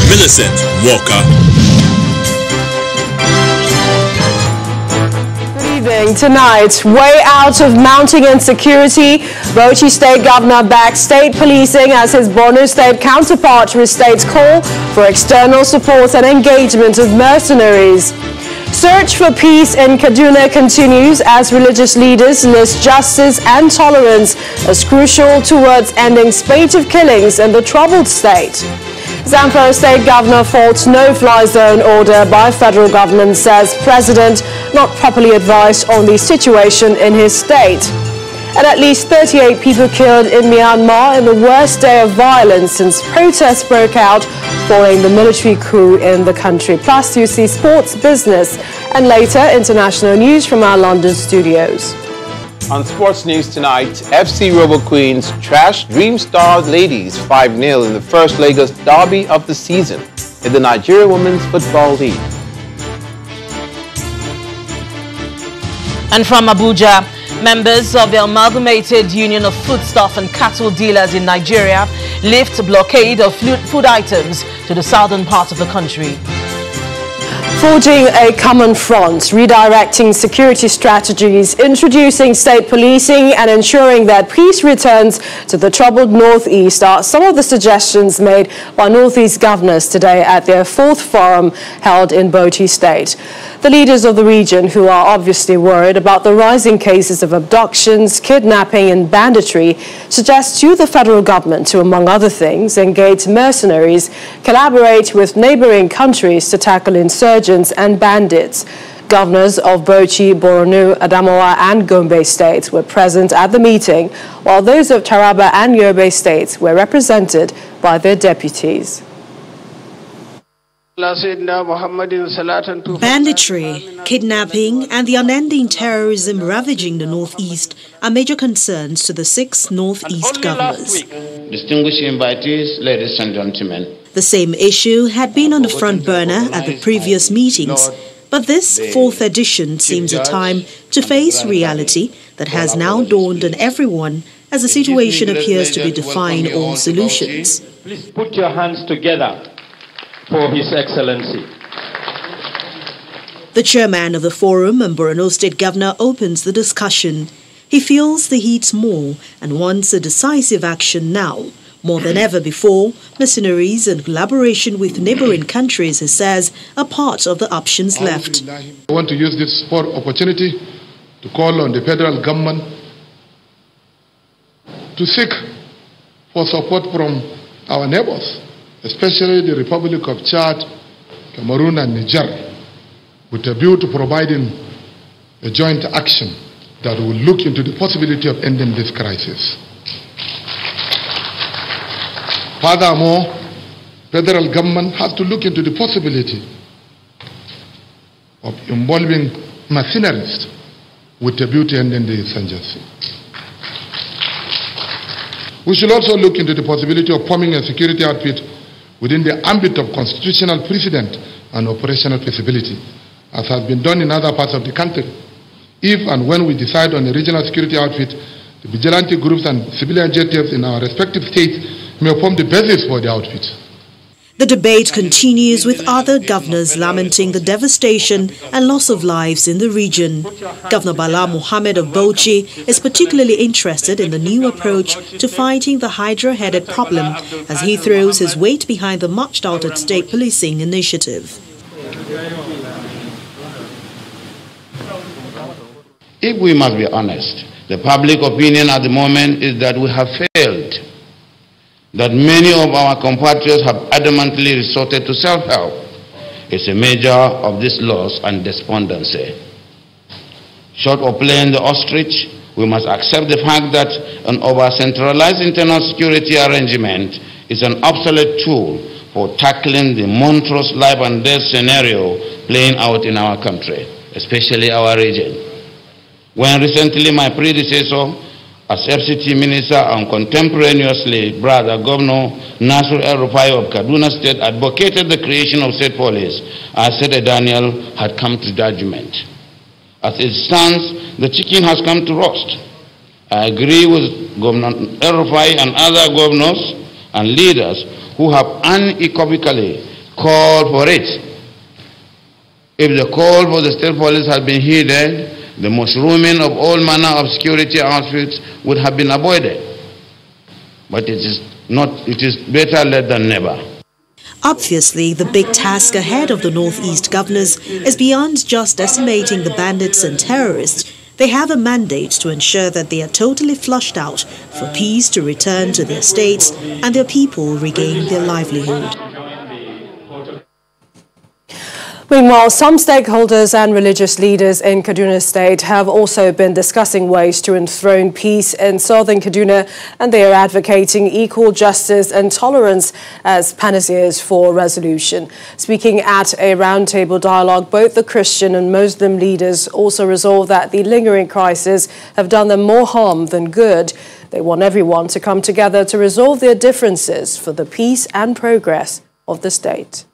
Millicent Walker. Tonight, way out of mounting insecurity, Bauchi State Governor backs state policing as his Borno State counterpart restates call for external support and engagement of mercenaries. Search for peace in Kaduna continues as religious leaders list justice and tolerance as crucial towards ending spate of killings in the troubled state. ZAMFARA State Governor faults no-fly zone order by federal government, says President not properly advised on the situation in his state. And at least 38 people killed in Myanmar in the worst day of violence since protests broke out following the military coup in the country. Plus, you see sports, business, and later international news from our London studios. On sports news tonight, FC Robo Queens trashed Dream Star Ladies 5-0 in the first Lagos derby of the season in the Nigeria Women's Football League. And from Abuja, members of the Amalgamated Union of Foodstuff and Cattle Dealers in Nigeria lift a blockade of food items to the southern part of the country. Forging a common front, redirecting security strategies, introducing state policing and ensuring that peace returns to the troubled Northeast are some of the suggestions made by Northeast governors today at their 4th forum held in Bauchi State. The leaders of the region, who are obviously worried about the rising cases of abductions, kidnapping and banditry, suggest to the federal government to, among other things, engage mercenaries, collaborate with neighboring countries to tackle insurgents and bandits. Governors of Bauchi, Borno, Adamawa and Gombe states were present at the meeting, while those of Taraba and Yobe states were represented by their deputies. Banditry, kidnapping and the unending terrorism ravaging the Northeast are major concerns to the 6 Northeast governors. Distinguished invitees, ladies and gentlemen. The same issue had been on the front burner at the previous meetings, but this 4th edition seems a time to face reality that has now dawned on everyone as the situation appears to be defying all solutions. Please put your hands together for His Excellency. The chairman of the forum and Borno State Governor opens the discussion. He feels the heat's more and wants a decisive action now. More than ever before, mercenaries and collaboration with neighboring countries, he says, are part of the options left. I want to use this opportunity to call on the federal government to seek for support from our neighbors, especially the Republic of Chad, Cameroon and Niger, with a view to providing a joint action that will look into the possibility of ending this crisis. Furthermore, federal government has to look into the possibility of involving mercenaries with a view to ending the insurgency. We should also look into the possibility of forming a security outfit within the ambit of constitutional precedent and operational feasibility, as has been done in other parts of the country. If and when we decide on a regional security outfit, the vigilante groups and civilian JTFs in our respective states may form the basis for the outfit. The debate continues with other governors lamenting the devastation and loss of lives in the region. Governor Bala Mohammed of Bauchi is particularly interested in the new approach to fighting the hydra-headed problem as he throws his weight behind the much-touted state policing initiative. If we must be honest, the public opinion at the moment is that we have failed, that many of our compatriots have adamantly resorted to self-help. It's a measure of this loss and despondency. Short of playing the ostrich, we must accept the fact that an over-centralized internal security arrangement is an obsolete tool for tackling the monstrous life and death scenario playing out in our country, especially our region. When recently my predecessor as FCT Minister and contemporaneously Brother Governor Nasir El-Rufai of Kaduna State advocated the creation of state police, I said Daniel had come to judgment. As it stands, the chicken has come to roast. I agree with Governor El-Rufai and other governors and leaders who have unequivocally called for it. If the call for the state police had been heeded, the mushrooming of all manner of security outfits would have been avoided. But it is better late than never. Obviously, the big task ahead of the Northeast governors is beyond just decimating the bandits and terrorists. They have a mandate to ensure that they are totally flushed out for peace to return to their states and their people regain their livelihood. Meanwhile, some stakeholders and religious leaders in Kaduna State have also been discussing ways to enthrone peace in southern Kaduna, and they are advocating equal justice and tolerance as panaceas for resolution. Speaking at a roundtable dialogue, both the Christian and Muslim leaders also resolved that the lingering crisis have done them more harm than good. They want everyone to come together to resolve their differences for the peace and progress of the state.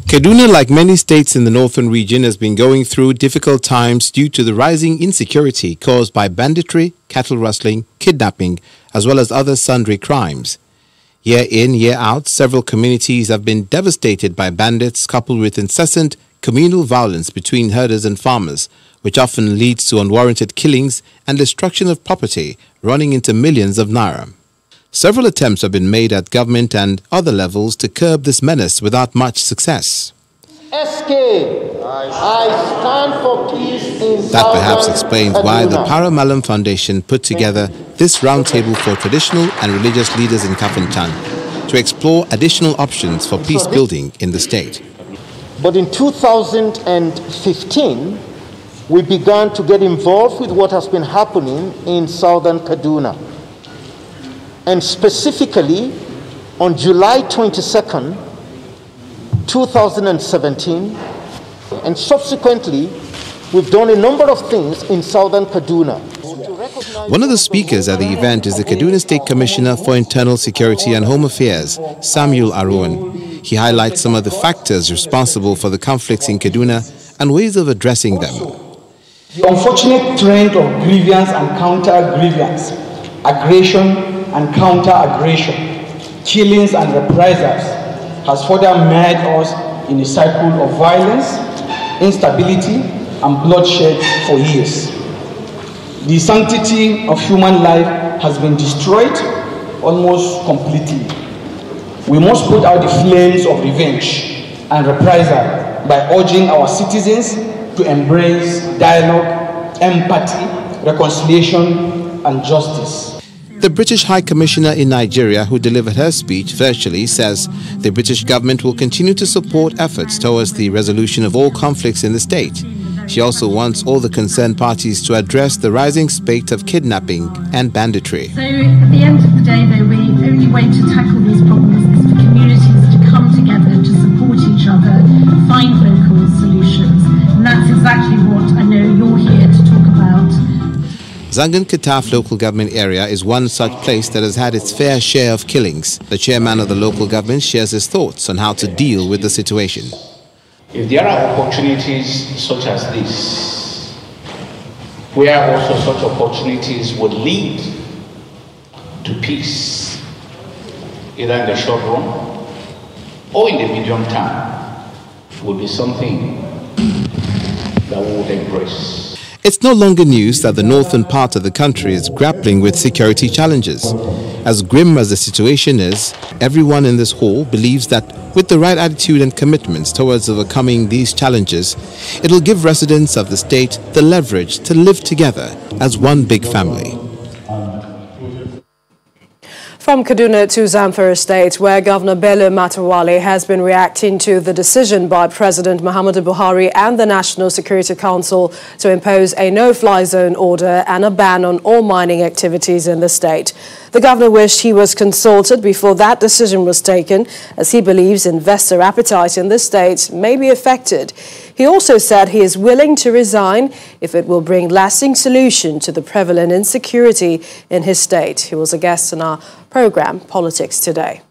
Kaduna, like many states in the northern region, has been going through difficult times due to the rising insecurity caused by banditry, cattle rustling, kidnapping, as well as other sundry crimes. Year in, year out, several communities have been devastated by bandits, coupled with incessant communal violence between herders and farmers, which often leads to unwarranted killings and destruction of property running into millions of naira. Several attempts have been made at government and other levels to curb this menace without much success. SK, I stand for peace in That perhaps explains why the Paramalam Foundation put together this roundtable for traditional and religious leaders in Kafanchan to explore additional options for peace building in the state. But in 2015, we began to get involved with what has been happening in southern Kaduna. And specifically, on July 22nd, 2017, and subsequently, we've done a number of things in southern Kaduna. One of the speakers at the event is the Kaduna State Commissioner for Internal Security and Home Affairs, Samuel Aruan. He highlights some of the factors responsible for the conflicts in Kaduna and ways of addressing them. The unfortunate trend of grievance and counter-grievance, aggression and counter-aggression, killings and reprisals has further mired us in a cycle of violence, instability and bloodshed for years. The sanctity of human life has been destroyed almost completely. We must put out the flames of revenge and reprisal by urging our citizens to embrace dialogue, empathy, reconciliation and justice. The British High Commissioner in Nigeria, who delivered her speech virtually, says the British government will continue to support efforts towards the resolution of all conflicts in the state. She also wants all the concerned parties to address the rising spate of kidnapping and banditry. So at the end of the day, though, the only way to tackle these problems is for communities to come together to support each other, find local solutions. And that's exactly what I know you're here to talk about. Zangon Katar local government area is one such place that has had its fair share of killings. The chairman of the local government shares his thoughts on how to deal with the situation. If there are opportunities such as this, where also such opportunities would lead to peace, either in the short run or in the medium term, would be something that we would embrace. It's no longer news that the northern part of the country is grappling with security challenges. As grim as the situation is, everyone in this hall believes that with the right attitude and commitments towards overcoming these challenges, it will give residents of the state the leverage to live together as one big family. From Kaduna to ZAMFARA State, where Governor Bello Matawalle has been reacting to the decision by President Muhammad Buhari and the National Security Council to impose a no-fly zone order and a ban on all mining activities in the state. The governor wished he was consulted before that decision was taken, as he believes investor appetite in the state may be affected. He also said he is willing to resign if it will bring lasting solution to the prevalent insecurity in his state. He was a guest in our program, Politics Today.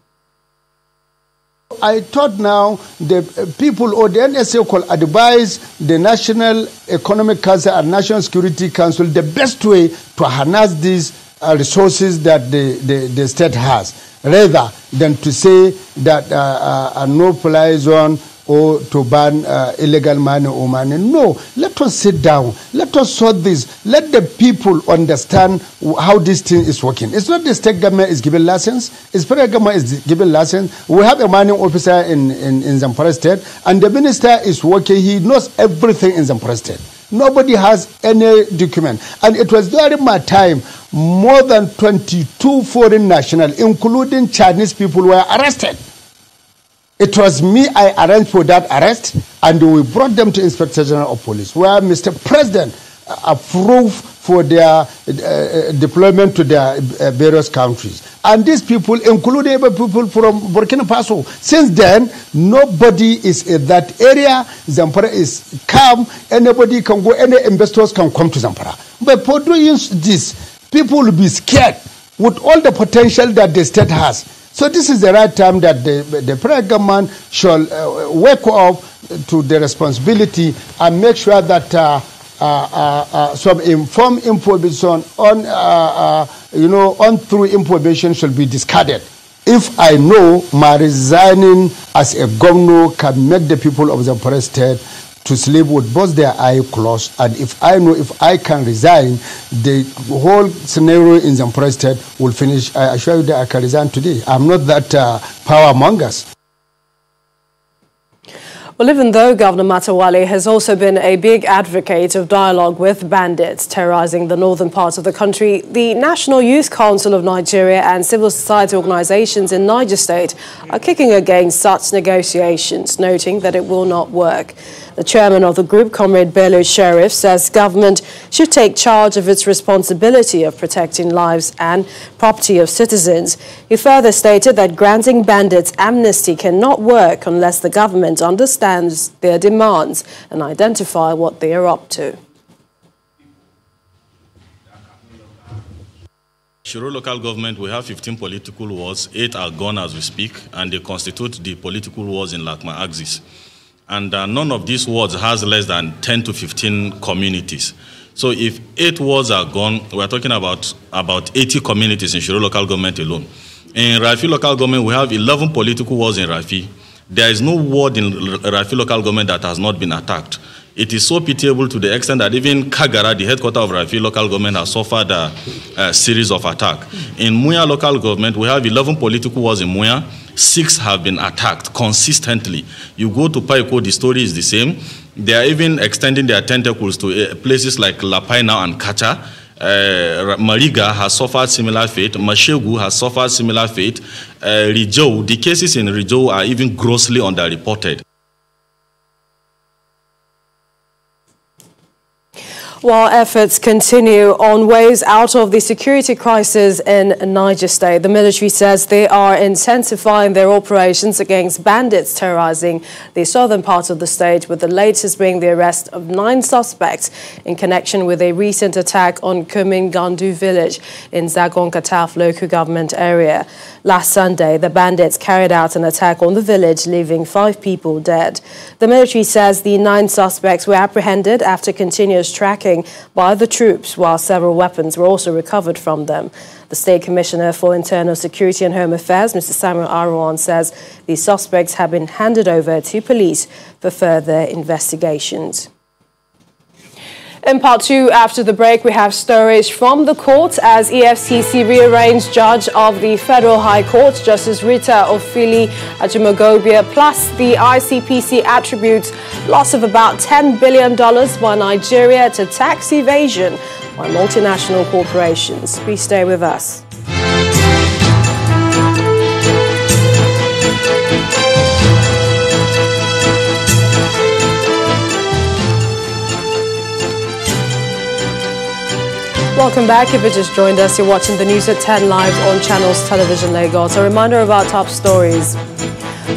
I thought now the people or the NSA could advise the National Economic Council and National Security Council the best way to harness this resources that the state has, rather than to say that a no-fly zone or to ban illegal money or money. No, let us sit down. Let us sort this. Let the people understand how this thing is working. It's not the state government is giving license. It's federal government is giving license. We have a mining officer in ZAMFARA state, and the minister is working. He knows everything in ZAMFARA state. Nobody has any document. And it was during my time, more than 22 foreign nationals, including Chinese people, were arrested. It was me, I arranged for that arrest, and we brought them to Inspector General of Police, where Mr. President approved for their deployment to their various countries. And these people, including even people from Burkina Faso, since then, nobody is in that area. ZAMFARA is calm. Anybody can go, any investors can come to ZAMFARA. But for doing this, people will be scared with all the potential that the state has. So this is the right time that the federal government shall wake up to the responsibility and make sure that some informed information on through information shall be discarded. If I know my resigning as a governor can make the people of the ZAMFARA state to sleep with both their eyes closed, and if I know if I can resign, the whole scenario in ZAMFARA state will finish. I assure you that I can resign today. I'm not that power mongers. Well, even though Governor Matawalle has also been a big advocate of dialogue with bandits terrorizing the northern parts of the country, the National Youth Council of Nigeria and civil society organizations in Niger State are kicking against such negotiations, noting that it will not work. The chairman of the group, Comrade Bello, says government should take charge of its responsibility of protecting lives and property of citizens. He further stated that granting bandits amnesty cannot work unless the government understands their demands and identify what they are up to. Shiro local government, we have 15 political wards, 8 are gone as we speak, and they constitute the political wards in Lakma axis. And none of these wards has less than 10 to 15 communities. So if 8 wards are gone, we're talking about 80 communities in Shiro local government alone. In Rafi local government, we have 11 political wards in Rafi. There is no ward in Rafi local government that has not been attacked. It is so pitiable to the extent that even Kagara, the headquarters of Rafi local government, has suffered a series of attacks. In Muya local government, we have 11 political wards in Muya. 6 have been attacked consistently. You go to Paiko, the story is the same. They are even extending their tentacles to places like Lapai now and Katar. Mariga has suffered similar fate. Mashegu has suffered similar fate. Rijau, the cases in Rijau are even grossly underreported. While efforts continue on ways out of the security crisis in Niger State, the military says they are intensifying their operations against bandits terrorizing the southern part of the state, with the latest being the arrest of 9 suspects in connection with a recent attack on Kumingandu village in Zangon, Katar local government area. Last Sunday, the bandits carried out an attack on the village, leaving 5 people dead. The military says the 9 suspects were apprehended after continuous tracking by the troops, while several weapons were also recovered from them. The State Commissioner for Internal Security and Home Affairs, Mr. Samuel Aruan, says the suspects have been handed over to police for further investigations. In part 2, after the break, we have stories from the court as EFCC rearranged Judge of the Federal High Court, Justice Rita Ofili Ajimogobia, plus the ICPC attributes loss of about $10 billion by Nigeria to tax evasion by multinational corporations. Please stay with us. Welcome back. If you just joined us, you're watching the news at 10 live on Channels Television Lagos. A reminder of our top stories.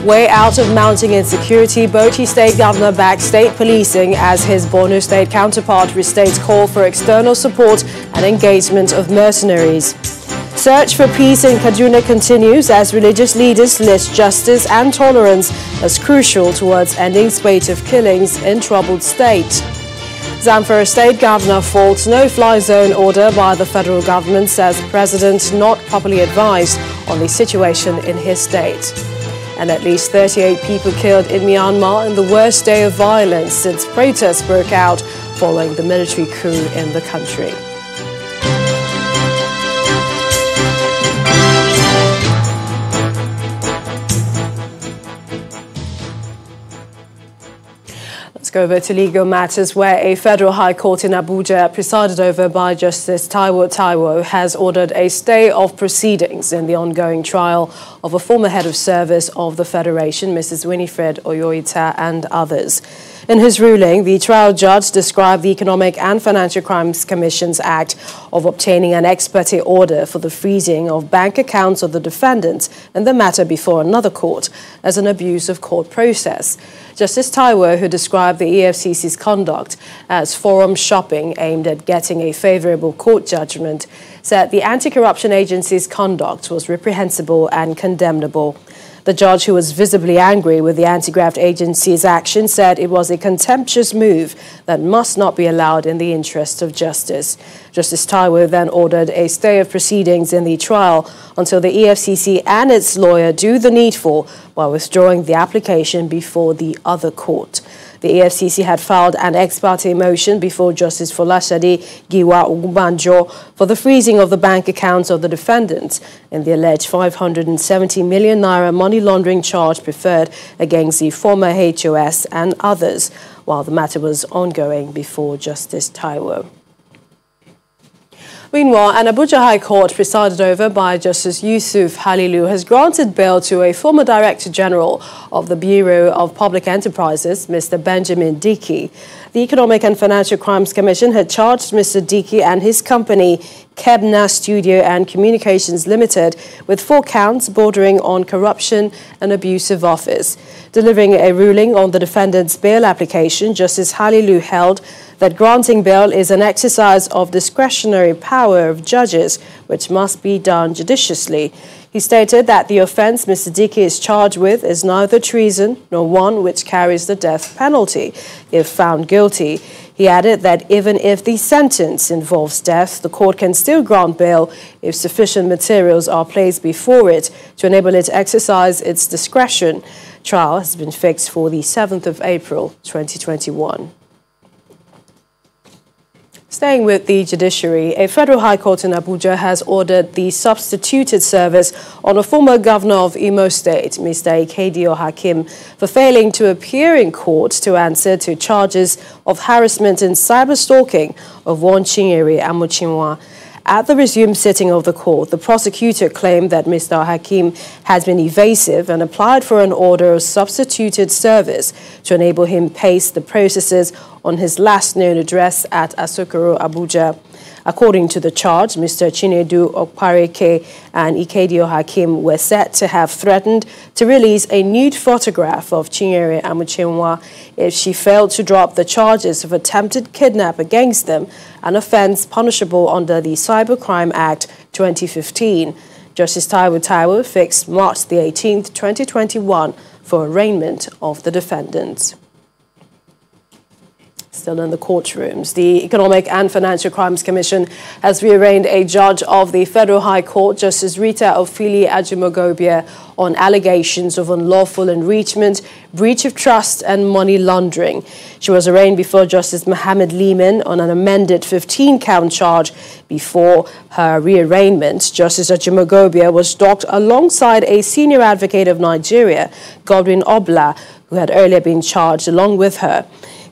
Way out of mounting insecurity, Bauchi State Governor backs state policing as his Borno State counterpart restates call for external support and engagement of mercenaries. Search for peace in Kaduna continues as religious leaders list justice and tolerance as crucial towards ending spate of killings in troubled state. ZAMFARA State Governor faults no-fly zone order by the federal government, says President not properly advised on the situation in his state. And at least 38 people killed in Myanmar in the worst day of violence since protests broke out following the military coup in the country. Let's go over to legal matters, where a federal high court in Abuja, presided over by Justice Taiwo, has ordered a stay of proceedings in the ongoing trial of a former head of service of the Federation, Mrs. Winifred Oyoita, and others. In his ruling, the trial judge described the Economic and Financial Crimes Commission's act of obtaining an ex parte order for the freezing of bank accounts of the defendants in the matter before another court as an abuse of court process. Justice Taiwo, who described the EFCC's conduct as forum shopping aimed at getting a favorable court judgment, said the anti-corruption agency's conduct was reprehensible and condemnable. The judge, who was visibly angry with the anti-graft agency's action, said it was a contemptuous move that must not be allowed in the interest of justice. Justice Taiwo then ordered a stay of proceedings in the trial until the EFCC and its lawyer do the needful while withdrawing the application before the other court. The EFCC had filed an ex parte motion before Justice Folashade Giwa Ogunbanjo for the freezing of the bank accounts of the defendants in the alleged 570 million naira money laundering charge preferred against the former HOS and others, while the matter was ongoing before Justice Taiwo. Meanwhile, an Abuja High Court, presided over by Justice Yusuf Halilu, has granted bail to a former Director General of the Bureau of Public Enterprises, Mr. Benjamin DIKKI. The Economic and Financial Crimes Commission had charged Mr. DIKKI and his company, Kebna Studio and Communications Limited, with 4 counts bordering on corruption and abuse of office. Delivering a ruling on the defendant's bail application, Justice Halilu held that granting bail is an exercise of discretionary power of judges, which must be done judiciously. He stated that the offence Mr. DIKKI is charged with is neither treason nor one which carries the death penalty if found guilty. He added that even if the sentence involves death, the court can still grant bail if sufficient materials are placed before it to enable it to exercise its discretion. Trial has been fixed for the 7th of April 2021. Staying with the judiciary, a federal high court in Abuja has ordered the substituted service on a former governor of Imo State, Mr. Ikedio Hakim, for failing to appear in court to answer to charges of harassment and cyber-stalking of one Chinyere Amuchinwa. At the resumed sitting of the court, the prosecutor claimed that Mr. Hakim has been evasive and applied for an order of substituted service to enable him pace the processes on his last known address at Asokoro, Abuja. According to the charge, Mr. Chinedu Okpareke and Ikedio Hakim were said to have threatened to release a nude photograph of Chinyere Amuchinwa if she failed to drop the charges of attempted kidnap against them, an offence punishable under the Cybercrime Act 2015. Justice Taiwo fixed March the 18th, 2021 for arraignment of the defendants. Still in the courtrooms, the Economic and Financial Crimes Commission has rearranged a judge of the Federal High Court, Justice Rita Ofili Ajumogobia, on allegations of unlawful enrichment, breach of trust and money laundering. She was arraigned before Justice Mohammed on an amended 15-count charge. Before her rearrangement, Justice Ajumogobia was docked alongside a senior advocate of Nigeria, Godwin Obla, who had earlier been charged along with her.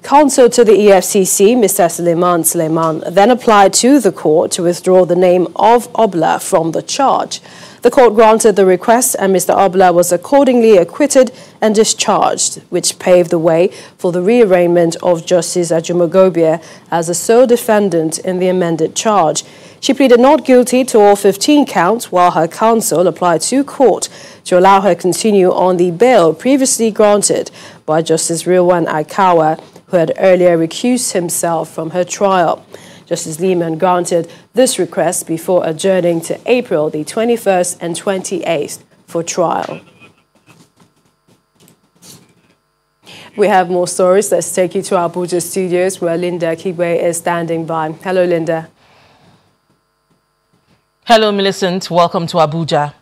Counsel to the EFCC, Mr. Suleiman, then applied to the court to withdraw the name of Obla from the charge. The court granted the request and Mr. Obla was accordingly acquitted and discharged, which paved the way for the rearrangement of Justice Ajumogobia as a sole defendant in the amended charge. She pleaded not guilty to all 15 counts, while her counsel applied to court to allow her continue on the bail previously granted by Justice Rilwan Aikawa, who had earlier recused himself from her trial. Justice Lehman granted this request before adjourning to April the 21st and 28th for trial. We have more stories. Let's take you to our Abuja studios where Linda Kigwe is standing by. Hello, Linda. Hello, Millicent. Welcome to Abuja.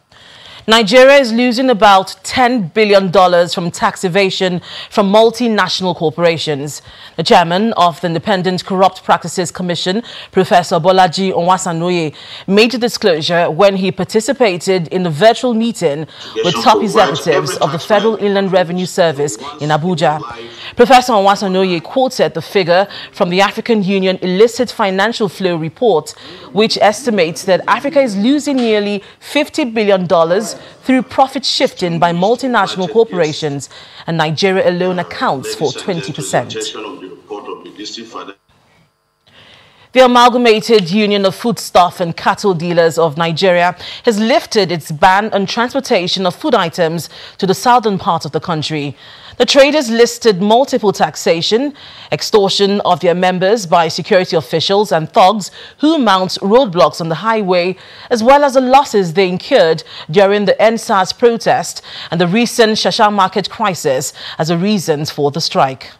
Nigeria is losing about $10 billion from tax evasion from multinational corporations. The chairman of the Independent Corrupt Practices Commission, Professor Bolaji Onwasanoye, made the disclosure when he participated in a virtual meeting with top executives of the Federal Inland Revenue Service in Abuja. Professor Onwasanoye quoted the figure from the African Union Illicit Financial Flow Report, which estimates that Africa is losing nearly $50 billion through profit shifting by multinational corporations, and Nigeria alone accounts for 20%. The Amalgamated Union of Foodstuff and Cattle Dealers of Nigeria has lifted its ban on transportation of food items to the southern part of the country. The traders listed multiple taxation, extortion of their members by security officials and thugs who mount roadblocks on the highway, as well as the losses they incurred during the NSAS protest and the recent Shasha market crisis as a reasons for the strike.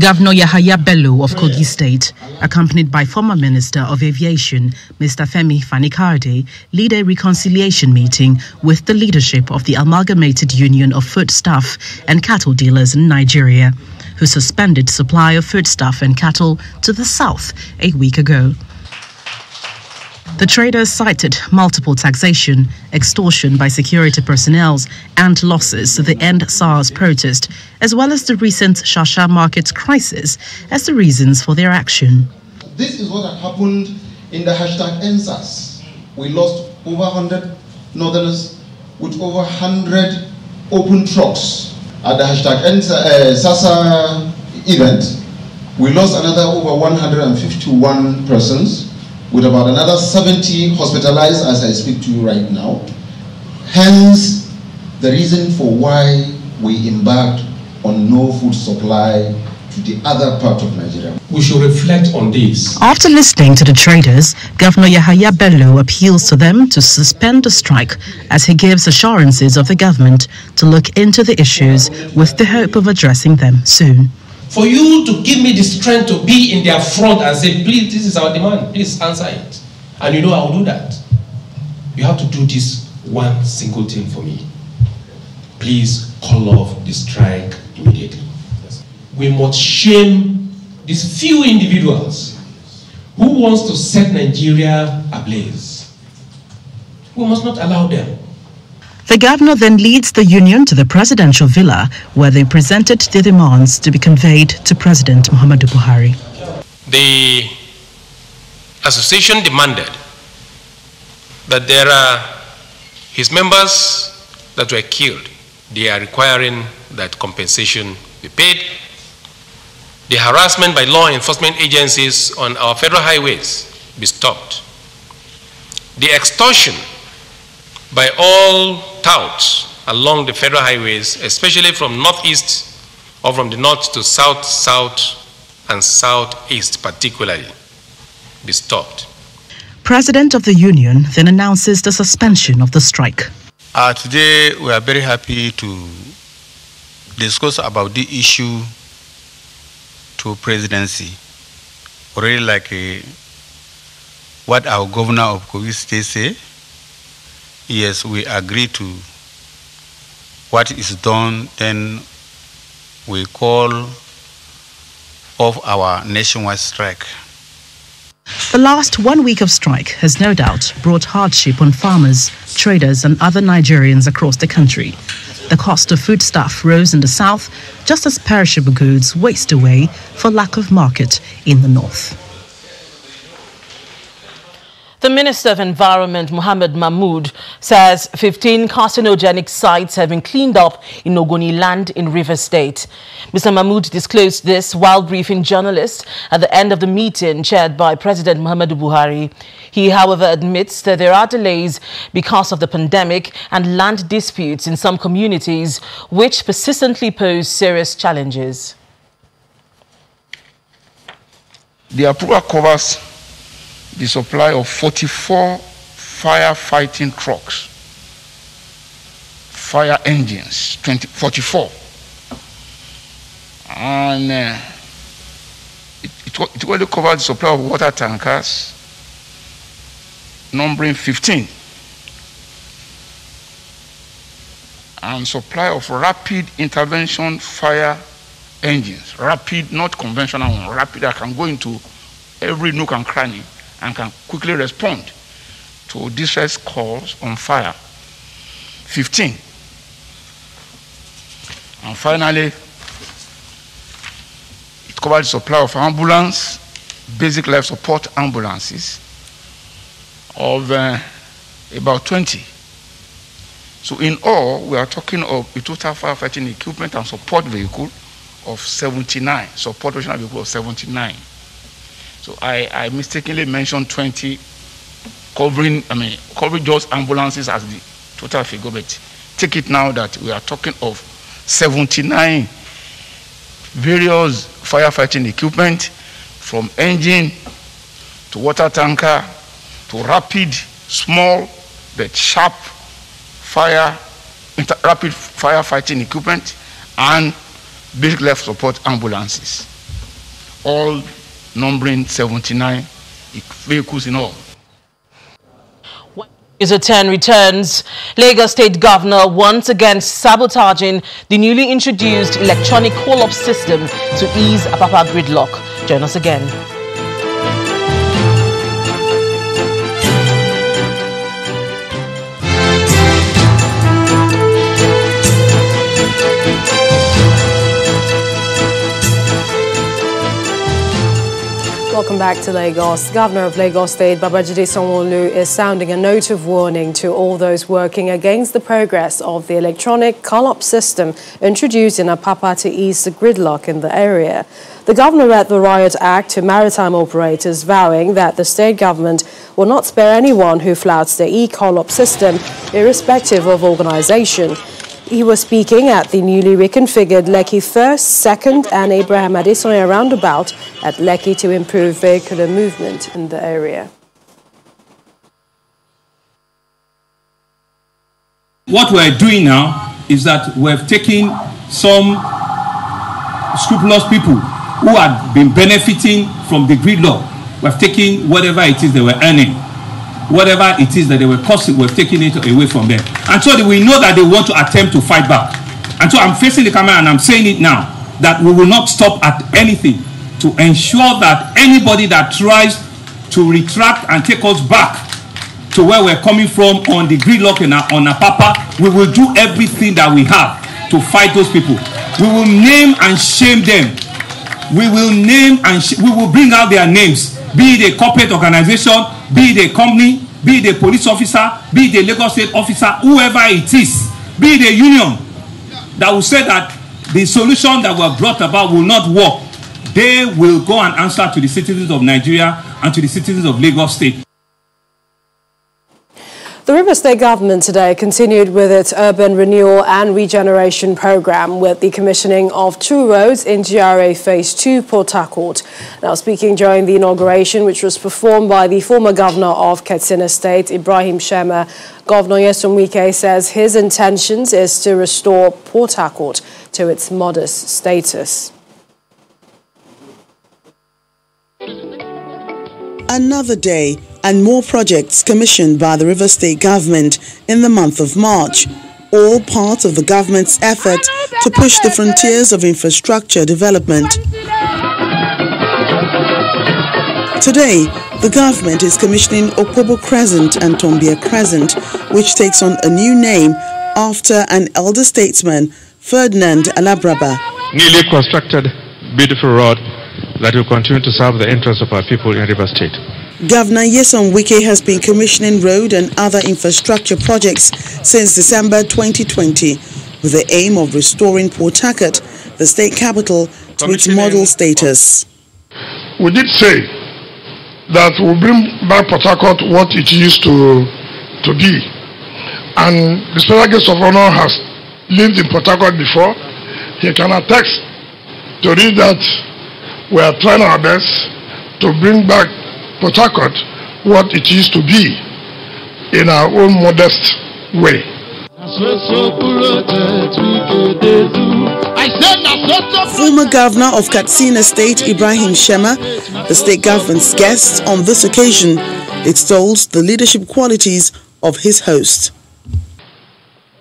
Governor Yahaya Bello of Kogi State, accompanied by former Minister of Aviation, Mr. Femi Fani-Kayode, led a reconciliation meeting with the leadership of the Amalgamated Union of Foodstuff and Cattle Dealers in Nigeria, who suspended supply of foodstuff and cattle to the south a week ago. The traders cited multiple taxation, extortion by security personnel, and losses to the End SARS protest, as well as the recent Shasha market crisis, as the reasons for their action. This is what had happened in the hashtag NSAS. We lost over 100 northerners with over 100 open trucks at the hashtag SASA event. We lost another over 151 persons, with about another 70 hospitalized as I speak to you right now. Hence, the reason for why we embarked on no food supply to the other part of Nigeria. We should reflect on this. After listening to the traders, Governor Yahaya Bello appeals to them to suspend the strike as he gives assurances of the government to look into the issues with the hope of addressing them soon. For you to give me the strength to be in their front and say, please, this is our demand, please answer it. And you know I will do that. You have to do this one single thing for me. Please call off the strike immediately. We must shame these few individuals who wants to set Nigeria ablaze. We must not allow them. The governor then leads the union to the presidential villa, where they presented their demands to be conveyed to President Muhammad Buhari. The association demanded that there are his members that were killed. They are requiring that compensation be paid. The harassment by law enforcement agencies on our federal highways be stopped. The extortion by all touts along the federal highways, especially from northeast or from the north to south, south, and southeast particularly, be stopped. President of the union then announces the suspension of the strike. Today we are very happy to discuss about the issue to presidency. Already like what our governor of Kogi State say, yes, we agree to what is done, then we call off our nationwide strike. The last 1 week of strike has no doubt brought hardship on farmers, traders, and other Nigerians across the country. The cost of foodstuff rose in the south, just as perishable goods waste away for lack of market in the north. The Minister of Environment, Mohammed says 15 carcinogenic sites have been cleaned up in Ogoniland in Rivers State. Mr. Mahmood disclosed this while briefing journalists at the end of the meeting chaired by President Muhammadu Buhari. He, however, admits that there are delays because of the pandemic and land disputes in some communities, which persistently pose serious challenges. The approval covers the supply of 44 firefighting trucks, fire engines, 44. And it only covered the supply of water tankers, numbering 15. And supply of rapid intervention fire engines. Rapid, not conventional one, rapid that can go into every nook and cranny and can quickly respond to distress calls on fire. 15. And finally, it covered the supply of ambulance, basic life support ambulances of about 20. So in all, we are talking of a total firefighting equipment and support vehicle of 79, support operational vehicle of 79. So I mistakenly mentioned 20, covering just ambulances as the total figure, but take it now that we are talking of 79 various firefighting equipment, from engine to water tanker to rapid, small but sharp rapid firefighting equipment and basic life support ambulances, all numbering 79 vehicles in all. User 10 returns. Lagos State Governor once again sabotaging the newly introduced electronic call-up system to ease Apapa gridlock. Join us again. Welcome back to Lagos. The Governor of Lagos State, BABAJIDE SANWO-OLU, is sounding a note of warning to all those working against the progress of the electronic call-up system introduced in Apapa to ease the gridlock in the area. The governor read the Riot Act to maritime operators, vowing that the state government will not spare anyone who flouts the e-call-up system, irrespective of organization. He was speaking at the newly reconfigured Lekki 1st, 2nd and Abraham Adesoya roundabout at Lekki to improve vehicular movement in the area. What we're doing now is that we've taken some scrupulous people who had been benefiting from the gridlock. We've taken whatever it is they were earning. Whatever it is that they were costing, we're taking it away from them. And so we know that they want to attempt to fight back. And so I'm facing the camera and I'm saying it now, that we will not stop at anything to ensure that anybody that tries to retract and take us back to where we're coming from on the gridlock on Apapa, we will do everything that we have to fight those people. We will name and shame them. We will name and we will bring out their names, be it a corporate organization, be it a company, be it a police officer, be it a Lagos State officer, whoever it is, be it a union that will say that the solution that were brought about will not work. They will go and answer to the citizens of Nigeria and to the citizens of Lagos State. The Rivers State government today continued with its urban renewal and regeneration program with the commissioning of 2 roads in GRA Phase 2, Port Harcourt. Now, speaking during the inauguration, which was performed by the former governor of Katsina State, Ibrahim Shema, Governor NYESOM WIKE says his intentions is to restore Port Harcourt to its modest status. Another day and more projects commissioned by the Rivers State government in the month of March, all part of the government's effort to push the frontiers of infrastructure development. Today, the government is commissioning Okpobo Crescent and Tombia Crescent, which takes on a new name after an elder statesman, Ferdinand Alabraba. Newly constructed, beautiful road that will continue to serve the interests of our people in Rivers State. Governor NYESOM WIKE has been commissioning road and other infrastructure projects since December 2020 with the aim of restoring Port Harcourt, the state capital, to its model status. We did say that we'll bring back Port Harcourt what it used to be. And the special guest of honor has lived in Port Harcourt before. He can attest to read that we are trying our best to bring back Port Harcourt what it used to be in our own modest way. Former Governor of Katsina State, Ibrahim Shema, the state government's guest on this occasion, extols the leadership qualities of his host.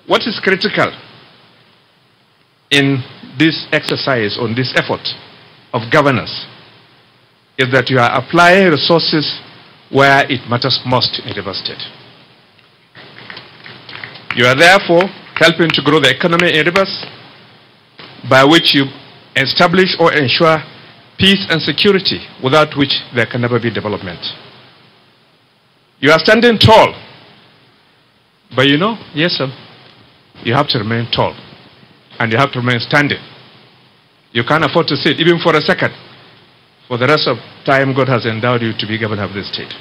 What is critical in this exercise, on this effort of governance, is that you are applying resources where it matters most in River State. You are therefore helping to grow the economy in Rivers, by which you establish or ensure peace and security, without which there can never be development. You are standing tall, but you know, yes sir, you have to remain tall, and you have to remain standing. You can't afford to sit even for a second. For the rest of time, God has endowed you to be governor of this state.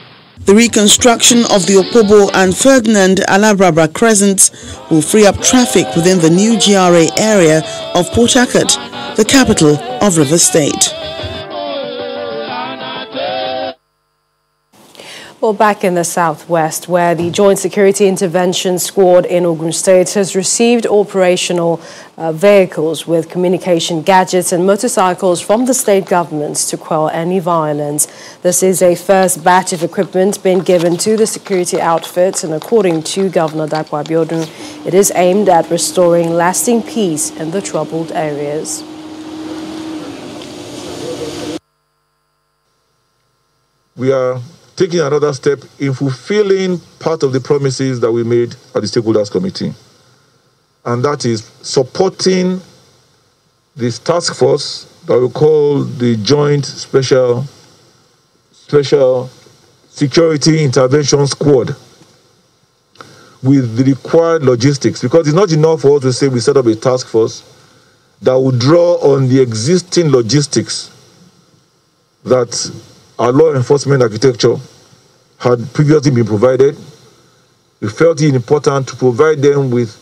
The reconstruction of the Opobo and Ferdinand Alabrabra Crescents will free up traffic within the new GRA area of Port Harcourt, the capital of River State. Well, back in the southwest, where the Joint Security Intervention Squad in Ogun State has received operational vehicles with communication gadgets and motorcycles from the state governments to quell any violence. This is a first batch of equipment being given to the security outfits, and according to Governor Dapo Abiodun, it is aimed at restoring lasting peace in the troubled areas. We are taking another step in fulfilling part of the promises that we made at the Stakeholders Committee. And that is supporting this task force that we call the Joint Special Security Intervention Squad with the required logistics. Because it's not enough for us to say we set up a task force that will draw on the existing logistics that our law enforcement architecture had previously been provided. We felt it important to provide them with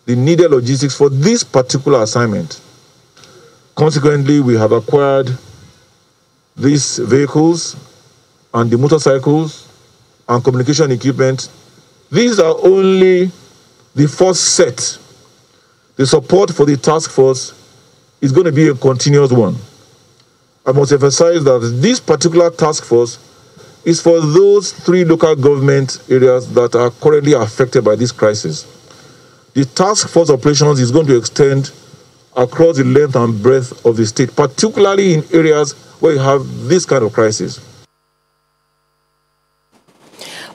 the needed logistics for this particular assignment. Consequently, we have acquired these vehicles and the motorcycles and communication equipment. These are only the first set. The support for the task force is going to be a continuous one. I must emphasize that this particular task force is for those 3 local government areas that are currently affected by this crisis. The task force operations is going to extend across the length and breadth of the state, particularly in areas where you have this kind of crisis.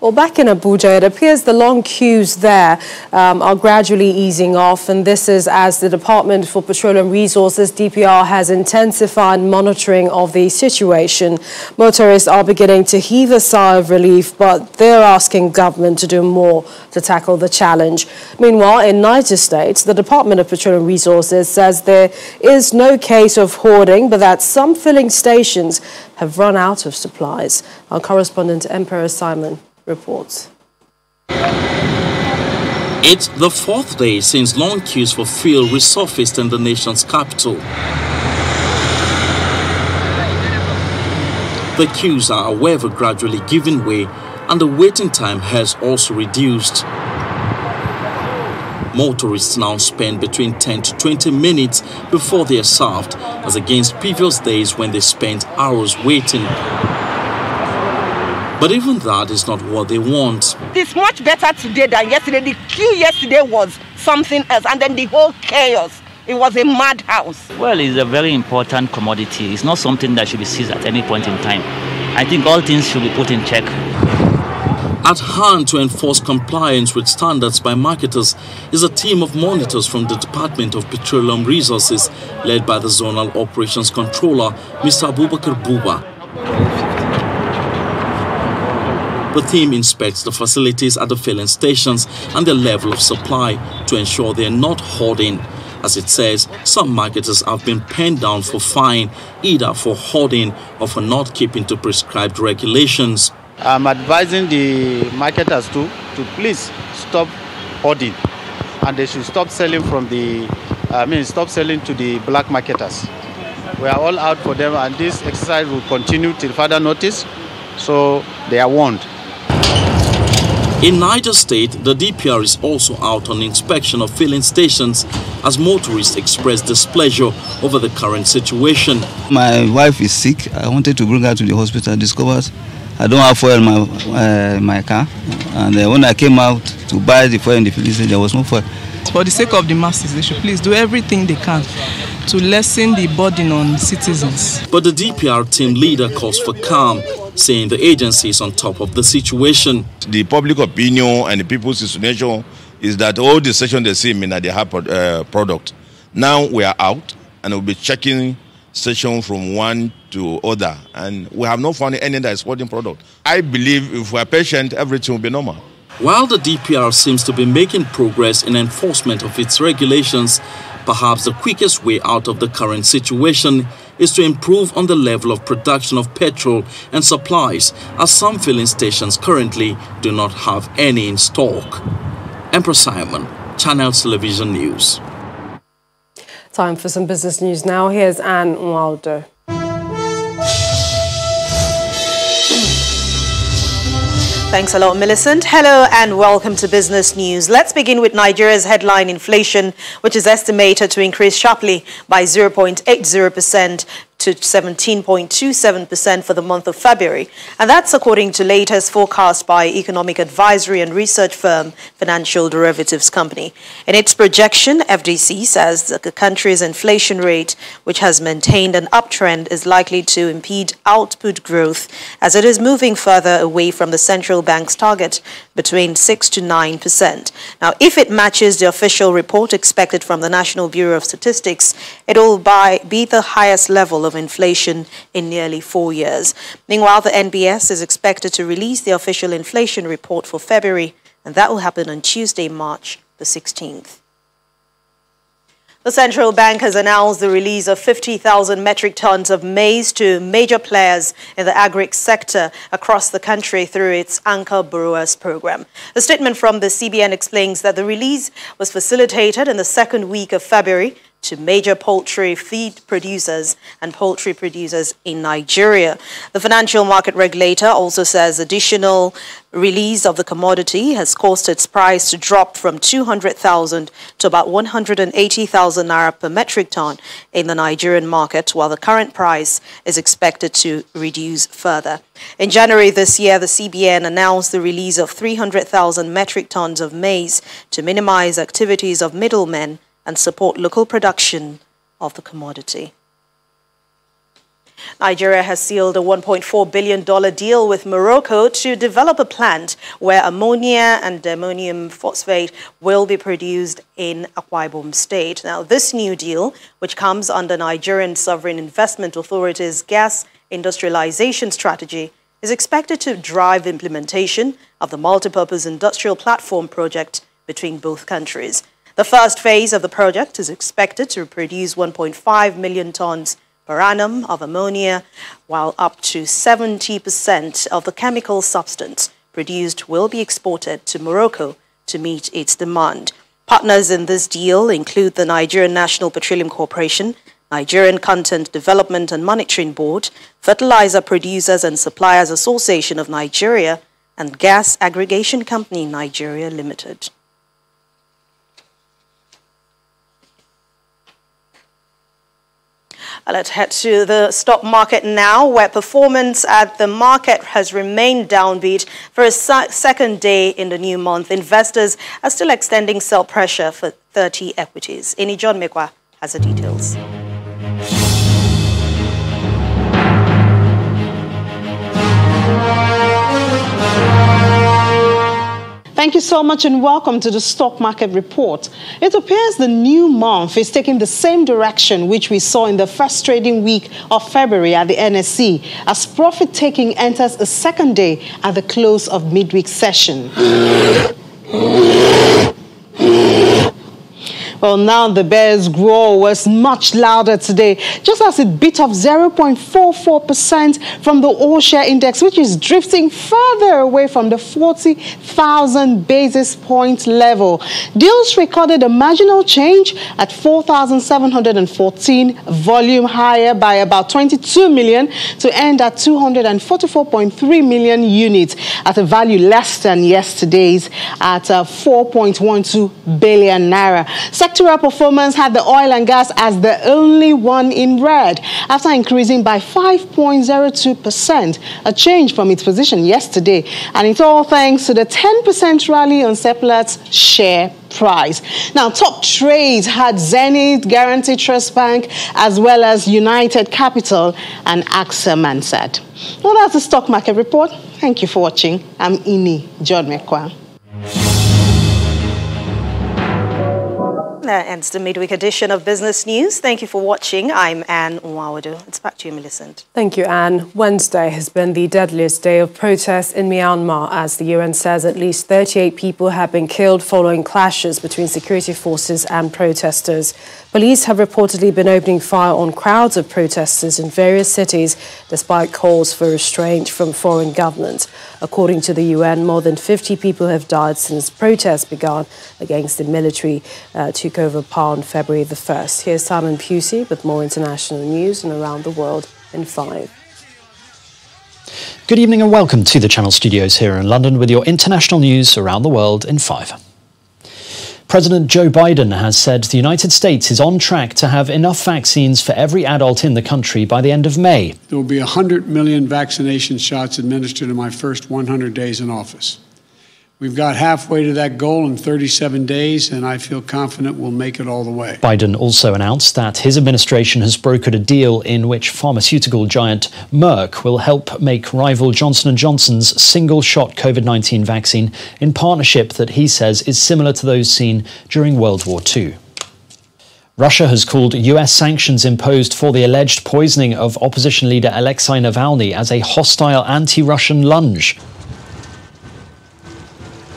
Well, back in Abuja, it appears the long queues there are gradually easing off, and this is as the Department for Petroleum Resources, DPR, has intensified monitoring of the situation. Motorists are beginning to heave a sigh of relief, but they're asking government to do more to tackle the challenge. Meanwhile, in Niger State, the Department of Petroleum Resources says there is no case of hoarding, but that some filling stations have run out of supplies. Our correspondent, Emperor Simon, reports. It's the 4th day since long queues for fuel resurfaced in the nation's capital. The queues are, however, gradually giving way, and the waiting time has also reduced. Motorists now spend between 10 to 20 minutes before they are served, as against previous days when they spent hours waiting. But even that is not what they want. It's much better today than yesterday. The queue yesterday was something else, and then the whole chaos. It was a madhouse. Well, it's a very important commodity. It's not something that should be seized at any point in time. I think all things should be put in check. At hand to enforce compliance with standards by marketers is a team of monitors from the Department of Petroleum Resources, led by the Zonal Operations Controller, Mr. Abubakar Buba. The team inspects the facilities at the filling stations and their level of supply to ensure they are not hoarding. As it says, some marketers have been penned down for fine, either for hoarding or for not keeping to prescribed regulations. I'm advising the marketers to please stop hoarding, and they should stop selling from the, stop selling to the black marketers. We are all out for them, and this exercise will continue till further notice, so they are warned. In Niger State, the DPR is also out on inspection of filling stations as motorists express displeasure over the current situation. My wife is sick. I wanted to bring her to the hospital. I discovered I don't have fuel in my car. And when I came out to buy the fuel in the filling station, there was no fuel. For the sake of the masses, they should please do everything they can to lessen the burden on citizens. But the DPR team leader calls for calm, saying the agency is on top of the situation. The public opinion and the people's situation is that all the stations they see mean that they have product. Now we are out and we'll be checking station from one to other, and we have not found any that is holding product. I believe if we are patient, everything will be normal. While the DPR seems to be making progress in enforcement of its regulations, perhaps the quickest way out of the current situation is to improve on the level of production of petrol and supplies, as some filling stations currently do not have any in stock. Emperor Simon, Channel Television News. Time for some business news now. Here's Anne Waldo. Thanks a lot, Millicent. Hello and welcome to Business News. Let's begin with Nigeria's headline inflation, which is estimated to increase sharply by 0.80% to 17.27% for the month of February. And that's according to latest forecast by economic advisory and research firm Financial Derivatives Company. In its projection, FDC says that the country's inflation rate, which has maintained an uptrend, is likely to impede output growth as it is moving further away from the central bank's target between 6 to 9%. Now, if it matches the official report expected from the National Bureau of Statistics, it will be the highest level of inflation in nearly 4 years. Meanwhile, the NBS is expected to release the official inflation report for February, and that will happen on Tuesday, March the 16th. The central bank has announced the release of 50,000 metric tons of maize to major players in the agri sector across the country through its Anchor Borrowers program. The statement from the CBN explains that the release was facilitated in the second week of February to major poultry feed producers and poultry producers in Nigeria. The financial market regulator also says additional release of the commodity has caused its price to drop from 200,000 to about 180,000 naira per metric ton in the Nigerian market, while the current price is expected to reduce further. In January this year, the CBN announced the release of 300,000 metric tons of maize to minimize activities of middlemen and support local production of the commodity. Nigeria has sealed a $1.4 billion deal with Morocco to develop a plant where ammonia and ammonium phosphate will be produced in Akwa Ibom State. Now, this new deal, which comes under Nigerian Sovereign Investment Authority's gas industrialization strategy, is expected to drive implementation of the multipurpose industrial platform project between both countries. The first phase of the project is expected to produce 1.5 million tons per annum of ammonia, while up to 70% of the chemical substance produced will be exported to Morocco to meet its demand. Partners in this deal include the Nigerian National Petroleum Corporation, Nigerian Content Development and Monitoring Board, Fertilizer Producers and Suppliers Association of Nigeria, and Gas Aggregation Company Nigeria Limited. Let's head to the stock market now, where performance at the market has remained downbeat for a second day in the new month. Investors are still extending sell pressure for 30 equities. Ini John Mekwa has the details. Thank you so much and welcome to the Stock Market Report. It appears the new month is taking the same direction which we saw in the first trading week of February at the NSE, as profit-taking enters a second day at the close of midweek session. Well, now the bear's growl was much louder today, just as it bit off 0.44% from the all-share index, which is drifting further away from the 40,000 basis point level. Deals recorded a marginal change at 4,714, volume higher by about 22 million to end at 244.3 million units at a value less than yesterday's at 4.12 billion naira. Sectoral performance had the oil and gas as the only one in red after increasing by 5.02%, a change from its position yesterday, and it's all thanks to the 10% rally on Seplat's share price. Now, top trades had Zenith, Guarantee Trust Bank, as well as United Capital and AXA Mansard. Well, that's the stock market report. Thank you for watching. I'm Ini John Mekwa. That ends the midweek edition of Business News. Thank you for watching. I'm Anne Nwawadu. It's back to you, Millicent. Thank you, Anne. Wednesday has been the deadliest day of protests in Myanmar as the UN says at least 38 people have been killed following clashes between security forces and protesters. Police have reportedly been opening fire on crowds of protesters in various cities despite calls for restraint from foreign governments. According to the UN, more than 50 people have died since protests began against the military took over power on February the 1st. Here's Simon Pusey with more international news and around the world in 5. Good evening and welcome to the Channel Studios here in London with your international news around the world in 5. President Joe Biden has said the United States is on track to have enough vaccines for every adult in the country by the end of May. There will be 100 million vaccination shots administered in my first 100 days in office. We've got halfway to that goal in 37 days, and I feel confident we'll make it all the way. Biden also announced that his administration has brokered a deal in which pharmaceutical giant Merck will help make rival Johnson & Johnson's single-shot COVID-19 vaccine in partnership that he says is similar to those seen during World War II. Russia has called US sanctions imposed for the alleged poisoning of opposition leader Alexei Navalny as a hostile anti-Russian lunge.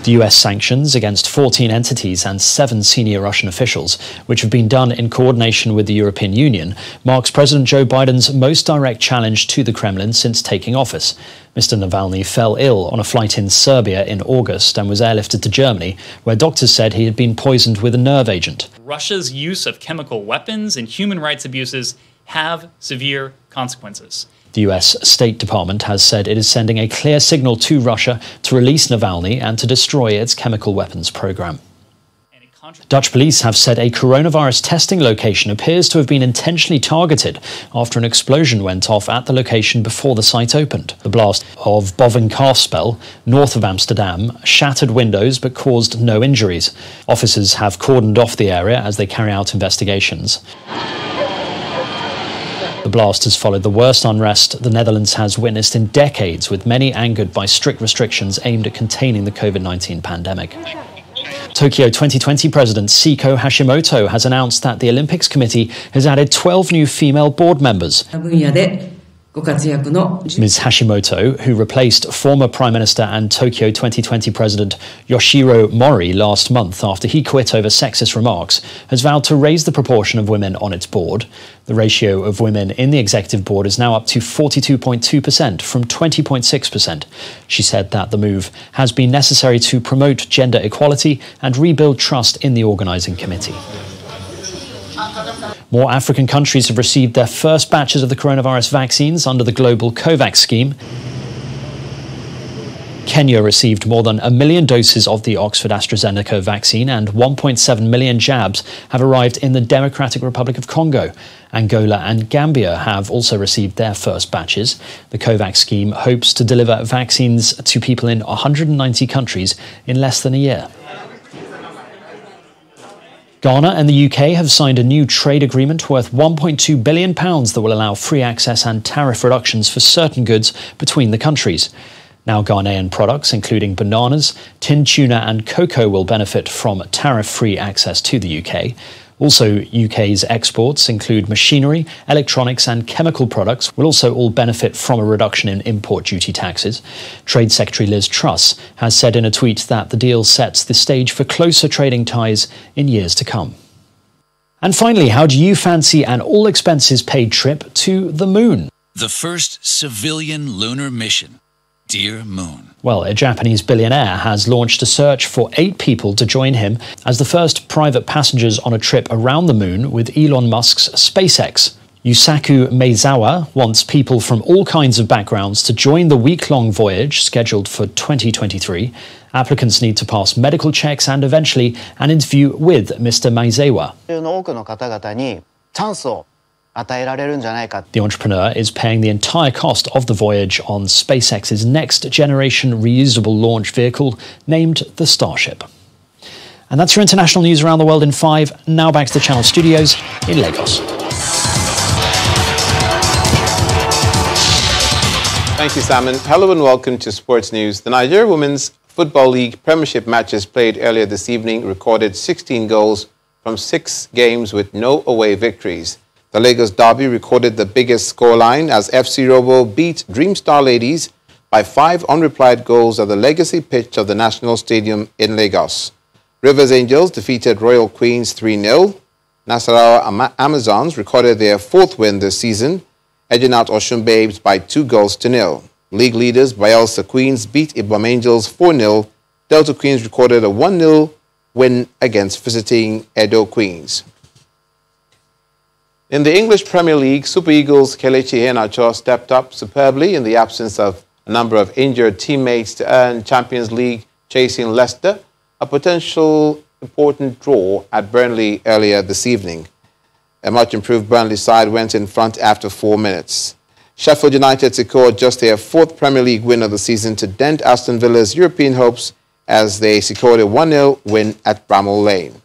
The US sanctions against 14 entities and 7 senior Russian officials, which have been done in coordination with the European Union, marks President Joe Biden's most direct challenge to the Kremlin since taking office. Mr. Navalny fell ill on a flight in Serbia in August and was airlifted to Germany, where doctors said he had been poisoned with a nerve agent. Russia's use of chemical weapons and human rights abuses have severe consequences. The US State Department has said it is sending a clear signal to Russia to release Navalny and to destroy its chemical weapons program. Dutch police have said a coronavirus testing location appears to have been intentionally targeted after an explosion went off at the location before the site opened. The blast of Bovenkarspel, north of Amsterdam, shattered windows but caused no injuries. Officers have cordoned off the area as they carry out investigations. The blast has followed the worst unrest the Netherlands has witnessed in decades, with many angered by strict restrictions aimed at containing the COVID-19 pandemic. Tokyo 2020 President Seiko Hashimoto has announced that the Olympics Committee has added 12 new female board members. Ms. Hashimoto, who replaced former Prime Minister and Tokyo 2020 President Yoshiro Mori last month after he quit over sexist remarks, has vowed to raise the proportion of women on its board. The ratio of women in the executive board is now up to 42.2% from 20.6%. She said that the move has been necessary to promote gender equality and rebuild trust in the organising committee. More African countries have received their first batches of the coronavirus vaccines under the global COVAX scheme. Kenya received more than 1 million doses of the Oxford AstraZeneca vaccine, and 1.7 million jabs have arrived in the Democratic Republic of Congo. Angola and Gambia have also received their first batches. The COVAX scheme hopes to deliver vaccines to people in 190 countries in less than a year. Ghana and the UK have signed a new trade agreement worth £1.2 billion that will allow free access and tariff reductions for certain goods between the countries. Now Ghanaian products, including bananas, tinned tuna and cocoa, will benefit from tariff-free access to the UK. Also, UK's exports include machinery, electronics and chemical products will also all benefit from a reduction in import duty taxes. Trade Secretary Liz Truss has said in a tweet that the deal sets the stage for closer trading ties in years to come. And finally, how do you fancy an all-expenses-paid trip to the moon? The first civilian lunar mission, Dear Moon. Well, a Japanese billionaire has launched a search for 8 people to join him as the first private passengers on a trip around the moon with Elon Musk's SpaceX. Yusaku Maezawa wants people from all kinds of backgrounds to join the week-long voyage scheduled for 2023. Applicants need to pass medical checks and eventually an interview with Mr. Maezawa. The entrepreneur is paying the entire cost of the voyage on SpaceX's next-generation reusable launch vehicle named the Starship. And that's your international news around the world in 5. Now back to the Channel Studios in Lagos. Thank you, Simon. Hello and welcome to Sports News. The Nigeria Women's Football League Premiership matches played earlier this evening recorded 16 goals from 6 games with no away victories. The Lagos Derby recorded the biggest scoreline as FC Robo beat Dream Star Ladies by 5 unreplied goals at the legacy pitch of the National Stadium in Lagos. Rivers Angels defeated Royal Queens 3-0. Nasarawa Amazons recorded their 4th win this season, edging out Osun Babes by 2-0. League leaders Bayelsa Queens beat Ibom Angels 4-0. Delta Queens recorded a 1-0 win against visiting Edo Queens. In the English Premier League, Super Eagles Kelechi Iheanacho stepped up superbly in the absence of a number of injured teammates to earn Champions League chasing Leicester, a potential important draw at Burnley earlier this evening. A much-improved Burnley side went in front after 4 minutes. Sheffield United secured just their 4th Premier League win of the season to dent Aston Villa's European hopes as they secured a 1-0 win at Bramall Lane.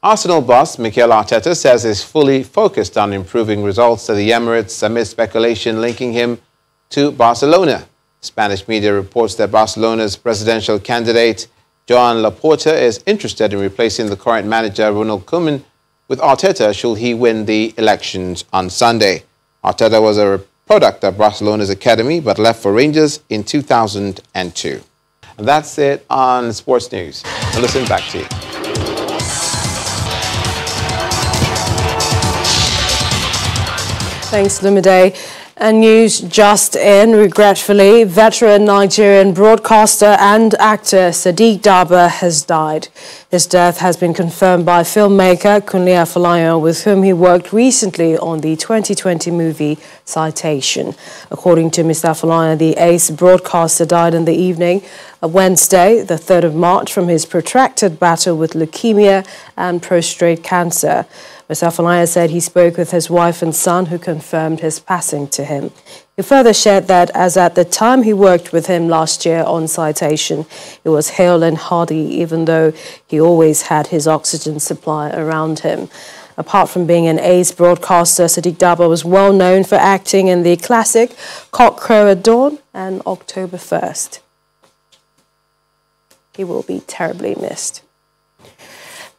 Arsenal boss Mikel Arteta says he's fully focused on improving results at the Emirates amid speculation linking him to Barcelona. Spanish media reports that Barcelona's presidential candidate Joan Laporta is interested in replacing the current manager Ronald Koeman with Arteta should he win the elections on Sunday. Arteta was a product of Barcelona's academy but left for Rangers in 2002. And that's it on Sports News. Now listen, back to you. Thanks, Lumide. And news just in, regretfully, veteran Nigerian broadcaster and actor Sadiq Daba has died. His death has been confirmed by filmmaker Kunle Afolayan, with whom he worked recently on the 2020 movie Citation. According to Mr. Afolayan, the ace broadcaster died in the evening of Wednesday, the 3rd of March, from his protracted battle with leukemia and prostate cancer. Mr. Afolayan said he spoke with his wife and son, who confirmed his passing to him. He further shared that as at the time he worked with him last year on Citation, he was hale and hearty, even though he always had his oxygen supply around him. Apart from being an ace broadcaster, Sadiq Daba was well known for acting in the classic Cock Crow at Dawn and October 1st. He will be terribly missed.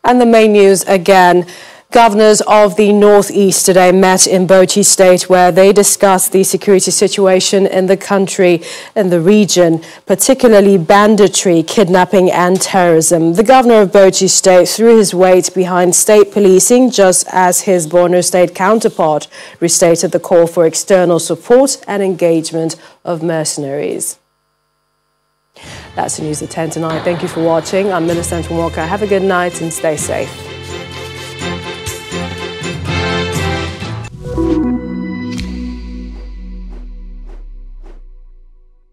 And the main news again. Governors of the Northeast today met in Bauchi State, where they discussed the security situation in the country, in the region, particularly banditry, kidnapping and terrorism. The governor of Bauchi State threw his weight behind state policing, just as his Borno State counterpart restated the call for external support and engagement of mercenaries. That's the news at 10 tonight. Thank you for watching. I'm Millicent Walker. Have a good night and stay safe.